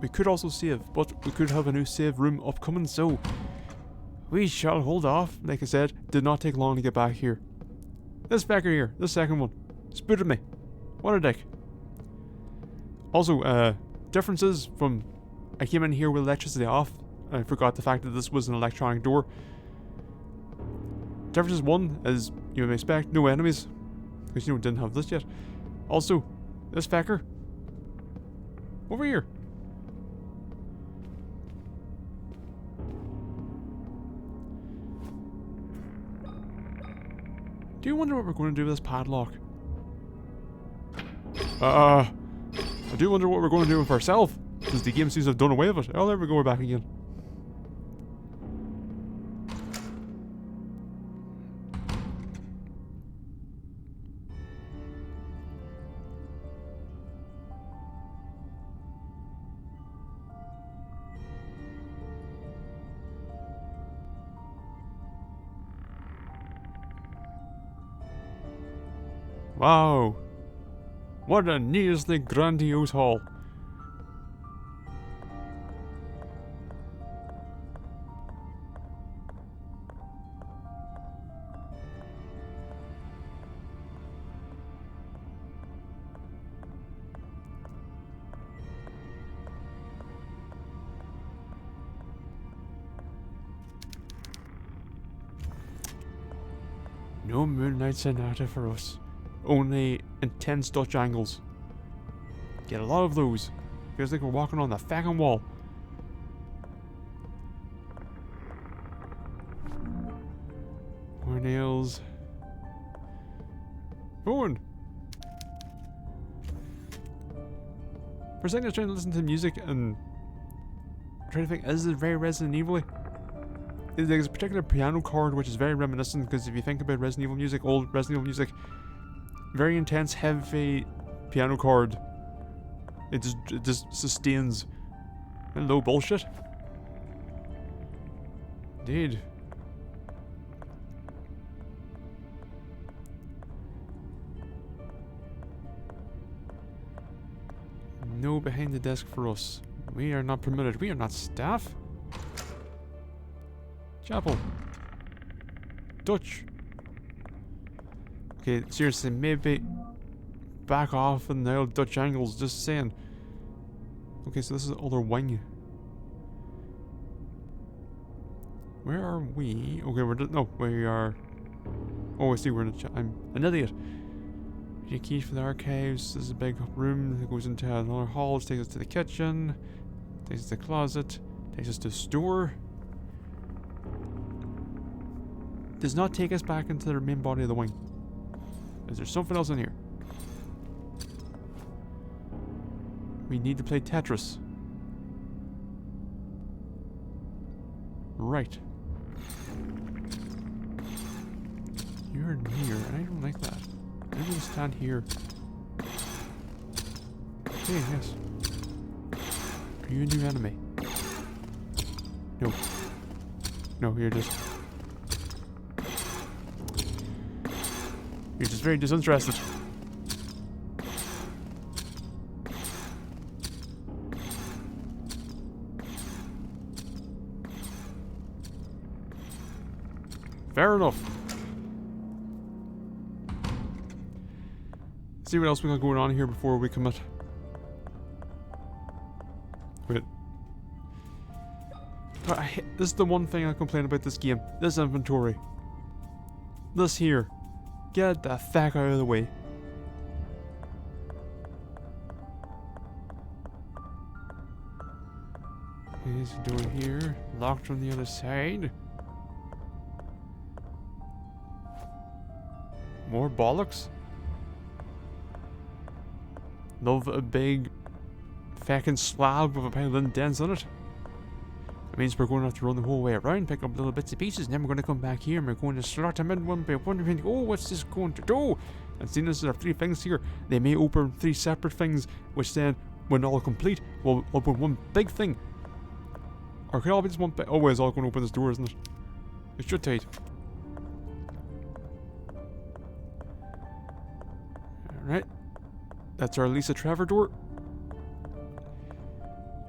We could also save, but we could have a new save room upcoming, so we shall hold off. Like I said, did not take long to get back here. This backer here, this second one, spooted me. What a dick. Also, differences from, I came in here with electricity off, and I forgot the fact that this was an electronic door. Differences one is, you may expect, no enemies, because you know, didn't have this yet. Also, this fecker, over here. Do you wonder what we're going to do with this padlock? I do wonder what we're going to do with ourselves, since the game seems to have done away with it. Oh, there we go, we're back again. Wow. What a needlessly grandiose hall. No Moonlight Sonata for us. Only intense Dutch angles. Get a lot of those. Feels like we're walking on the fucking wall. More nails. Phone! For a second I was trying to listen to music and trying to think, is it very Resident Evil-y? There's a particular piano chord which is very reminiscent, because if you think about Resident Evil music, old Resident Evil music, very intense, heavy piano chord. It just sustains. Hello, bullshit. Indeed. No behind the desk for us. We are not permitted. We are not staff. Chapel. Dutch. Okay, seriously, maybe back off and now Dutch angles, just saying. Okay, so this is the other wing. Where are we? Okay, we are. Oh, I see, we're in the I'm an idiot. Your keys for the archives. This is a big room that goes into another hall. It takes us to the kitchen. Takes us to the closet. Takes us to the store. Does not take us back into the main body of the wing. Is there something else in here? We need to play Tetris. Right. You're near, and I don't like that. I'm gonna stand here. Okay, yes. Are you a new enemy? No. No, you're just very disinterested. Fair enough. See what else we got going on here before we commit. Wait. This is the one thing I complain about this game. This inventory. This here. Get the fuck out of the way. There's a door here. Locked from the other side. More bollocks? Love a big fucking slab with a pile of indents on it. That means we're going to have to run the whole way around, pick up little bits and pieces, and then we're going to come back here and we're going to slot them in one by one and think, oh, what's this going to do? And seeing as there are 3 things here, they may open 3 separate things, which then, when all complete, will open one big thing. Or could it all be just one big... Oh, it's all going to open this door, isn't it? It should take. Alright. That's our Lisa Trevor door.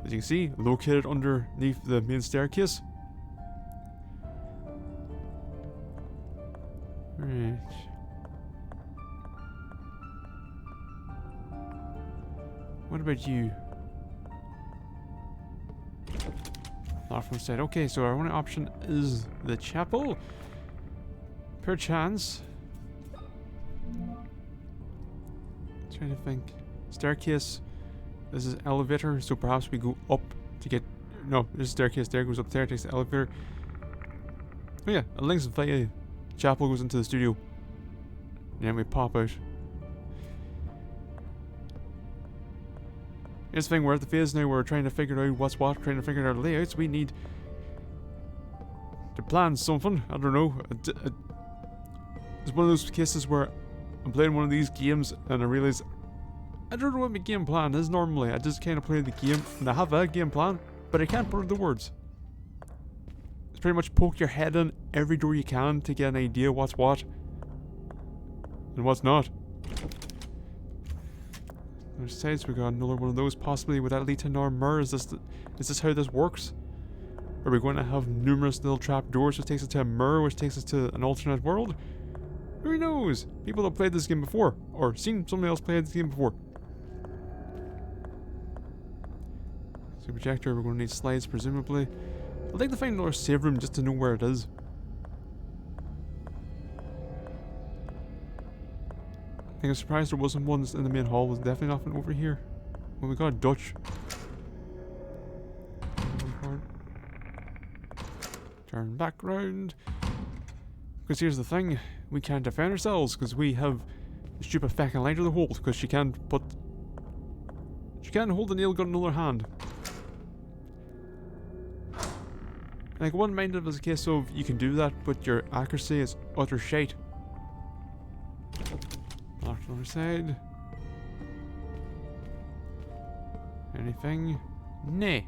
As you can see, located underneath the main staircase. Right. What about you? Not from the side. Okay, so our only option is the chapel. Perchance. Trying to think. Staircase. This is elevator, so perhaps we go up to get... No, this staircase there goes up there, takes the elevator. Oh yeah, a links via chapel goes into the studio. And then we pop out. Here's the thing, we're at the phase now where we're trying to figure out what's what, trying to figure out our layouts. We need to plan something. I don't know. It's one of those cases where I'm playing one of these games and I realize I don't know what my game plan is normally. I just kind of play the game and I have a game plan, but I can't put the words. It's pretty much poke your head in every door you can to get an idea what's what and what's not. Besides, we got another one of those. Possibly would that lead to Normer? Is this how this works? Are we going to have numerous little trap doors which takes us to a mirror, which takes us to an alternate world? Who knows? People have played this game before, or seen somebody else play this game before. So projector, we're going to need slides presumably. I'd like to find another save room just to know where it is. I'm surprised there wasn't one in the main hall. Was definitely nothing over here. Well, we got a Dutch. Turn back round. Because here's the thing. We can't defend ourselves because we have the stupid fucking lighter to hold. Because she can't hold the nail gun in another hand. Like, one mind of it is a case of you can do that, but your accuracy is utter shite. Lock to the other side. Anything? Nay.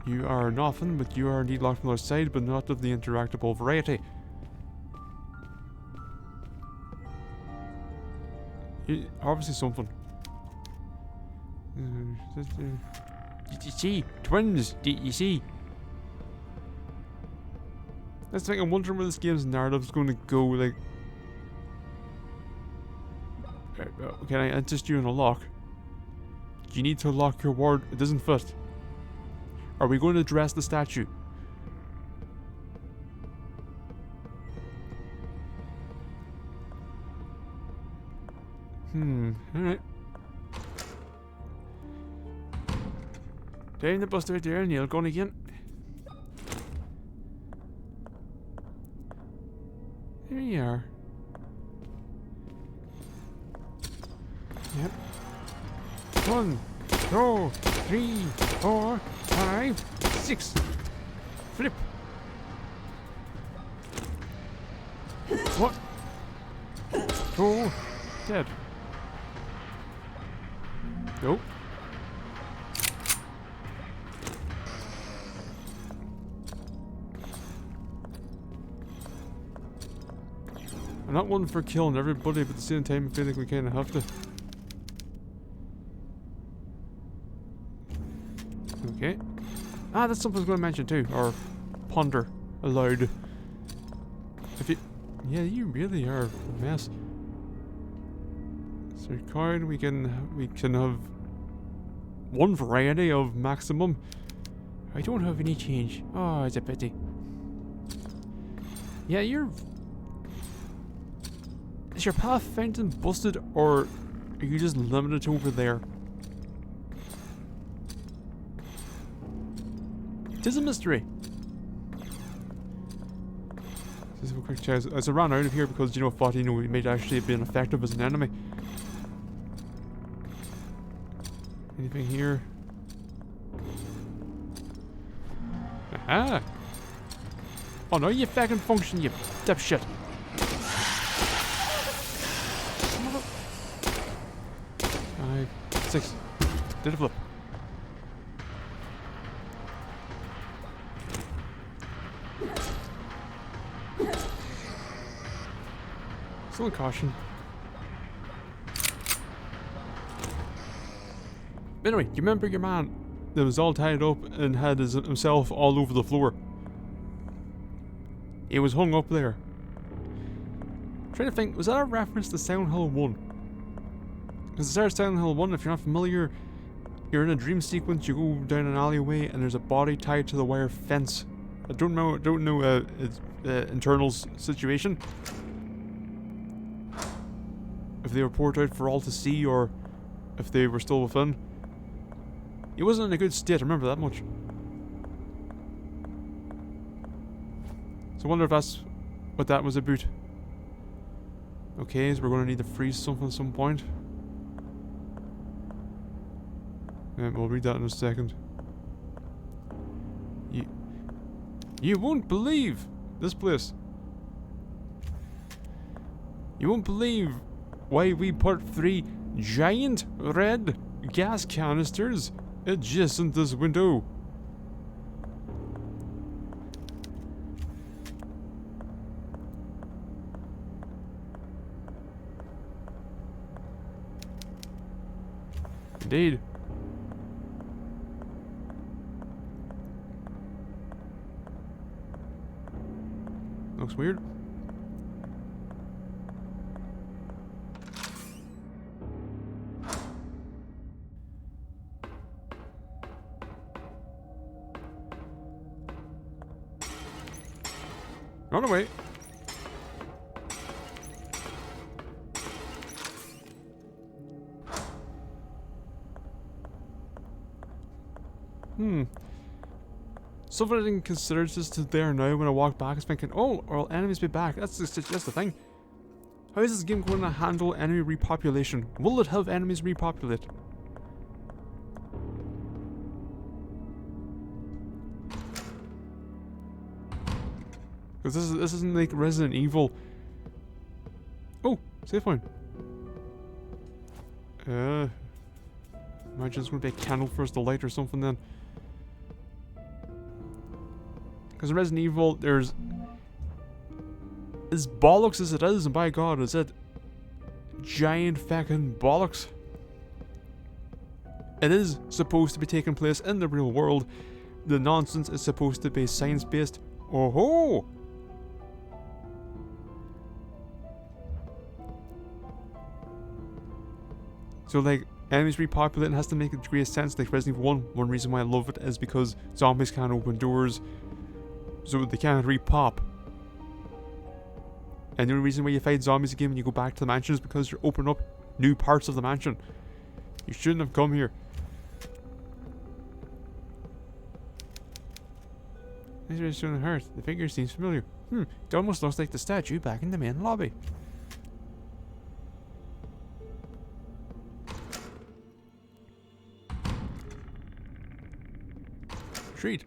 You are nothing, but you are indeed locked on the other side, but not of the interactable variety. Obviously something. Did you see? Twins! Did you see? That's the thing, I'm wondering where this game's narrative is going to go, like... Can I interest you in a lock? You need to lock your word. It doesn't fit. Are we going to address the statue? Alright. Down the bus right there, nail gun again. There you are. Yep. 1, 2, 3, 4, 5, 6. Flip. What? 2. Dead. Nope. I'm not one for killing everybody, but at the same time I feel like we kinda have to. Okay. Ah, that's something I was going to mention too, or ponder aloud. If you... Yeah, you really are a mess. So card, we can have one variety of maximum. I don't have any change. Oh, it's a pity. Yeah, is your path fountain busted, or are you just limited over there? It is a mystery. Just have a quick check. As I ran out of here because, you know, I thought, you know, we might actually have been effective as an enemy. Anything here? Aha! Oh no, you fucking function, you dipshit! 5, 6. Did a flip. Still caution. Anyway, you remember your man that was all tied up and had himself all over the floor? He was hung up there. I'm trying to think, was that a reference to Silent Hill 1? Because the start of Silent Hill 1, if you're not familiar, you're in a dream sequence, you go down an alleyway and there's a body tied to the wire fence. I don't know its internal situation. If they were poured out for all to see or if they were still within. He wasn't in a good state, I remember that much. So I wonder if that's what that was about. Okay, so we're going to need to freeze something at some point. Yeah, we'll read that in a second. You won't believe this place. You won't believe why we put 3 giant red gas canisters adjacent this window. Indeed. Looks weird. Run away. Something I didn't consider just there now when I walked back is thinking, oh, will enemies be back? That's just the thing. How is this game going to handle enemy repopulation? Will it have enemies repopulate? Because this isn't like Resident Evil. Oh, save point. Imagine it's going to be a candle for us to light or something then. Because in Resident Evil, there's... As bollocks as it is, and by God, is it giant fucking bollocks. It is supposed to be taking place in the real world. The nonsense is supposed to be science-based. Oh ho! So like, enemies repopulating has to make a degree of sense. Like Resident Evil 1, one reason why I love it is because zombies can't open doors, so they can't repop. And the only reason why you fight zombies again when you go back to the mansion is because you're opening up new parts of the mansion. You shouldn't have come here. This is shouldn't hurt. The figure seems familiar. It almost looks like the statue back in the main lobby. Treat.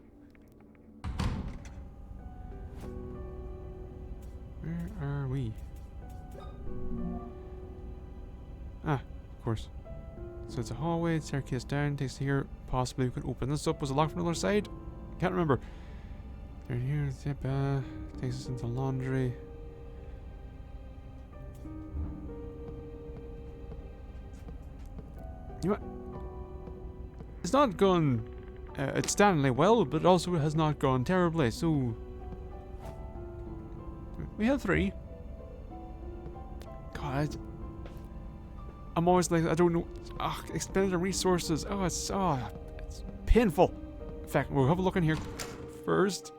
Where are we? Ah, of course. So it's a hallway, staircase down, takes to here. Possibly we could open this up. Was it locked from the other side? Can't remember. Down here, takes us into laundry. You know what? It's not gone outstandingly well, but also it has not gone terribly, so... We have 3. God, I'm always like, I don't know. Expended resources. It's painful. In fact, we'll have a look in here first.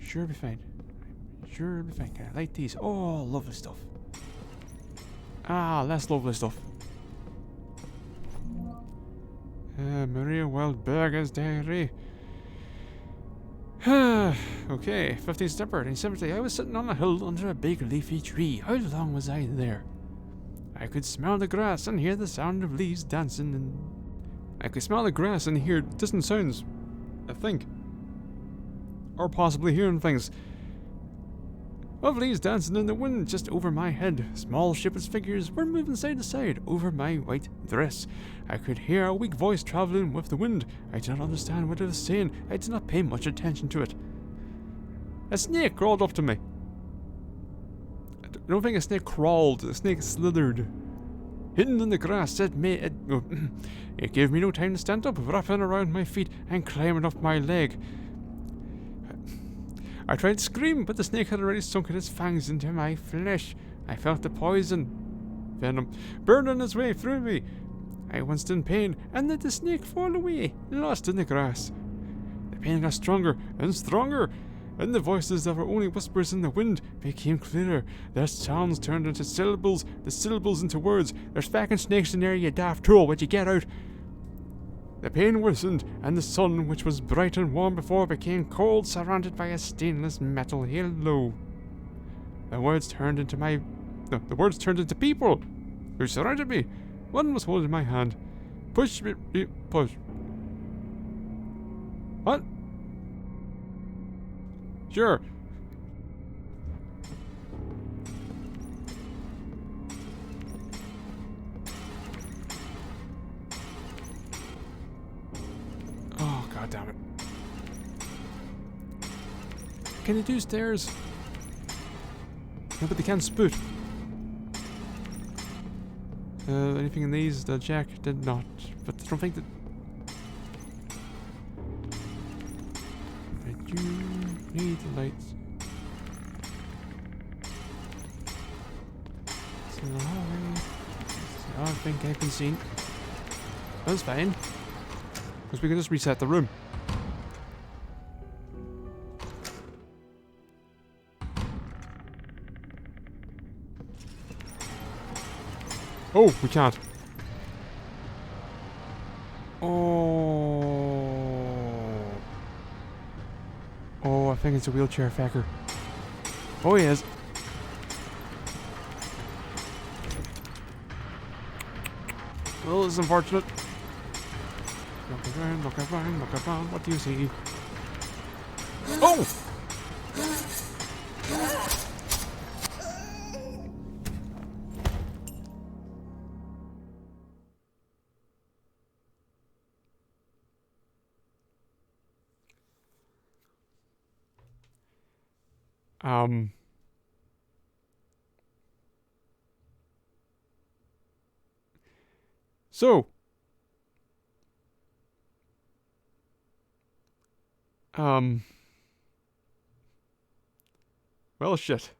Sure be fine. Sure be fine. I like these. Oh, lovely stuff. Less lovely stuff. Maria Wildberger's diary. Okay, 15 September 1970. I was sitting on a hill under a big leafy tree. How long was I there? I could smell the grass and hear the sound of leaves dancing, and I could smell the grass and hear distant sounds, I think. Or possibly hearing things. Of leaves dancing in the wind just over my head. Small shapeless figures were moving side to side over my white dress. I could hear a weak voice travelling with the wind. I did not understand what it was saying. I did not pay much attention to it. A snake crawled up to me. I don't think a snake crawled. A snake slithered. Hidden in the grass, it gave me no time to stand up, wrapping around my feet and climbing up my leg. I tried to scream, but the snake had already sunken its fangs into my flesh. I felt the venom, burning its way through me. I winced in pain, and let the snake fall away, lost in the grass. The pain got stronger and stronger, and the voices that were only whispers in the wind became clearer. Their sounds turned into syllables, the syllables into words. There's fucking snakes in there, you daft tool, would you get out? The pain worsened, and the sun, which was bright and warm before, became cold, surrounded by a stainless metal halo. The words turned into people who surrounded me. One was holding my hand. Push. What? Sure. God damn it. Can they do stairs? No, but they can't spoot. Anything in these? The jack did not. But I don't think that... I do need the lights. So, I don't think I've been seen. That's fine. Because we can just reset the room. Oh, we can't. Oh. Oh, I think it's a wheelchair fecker. Oh, he is. Well, this is unfortunate. Look around, look around, look around. What do you see? Oh! So. Well, shit.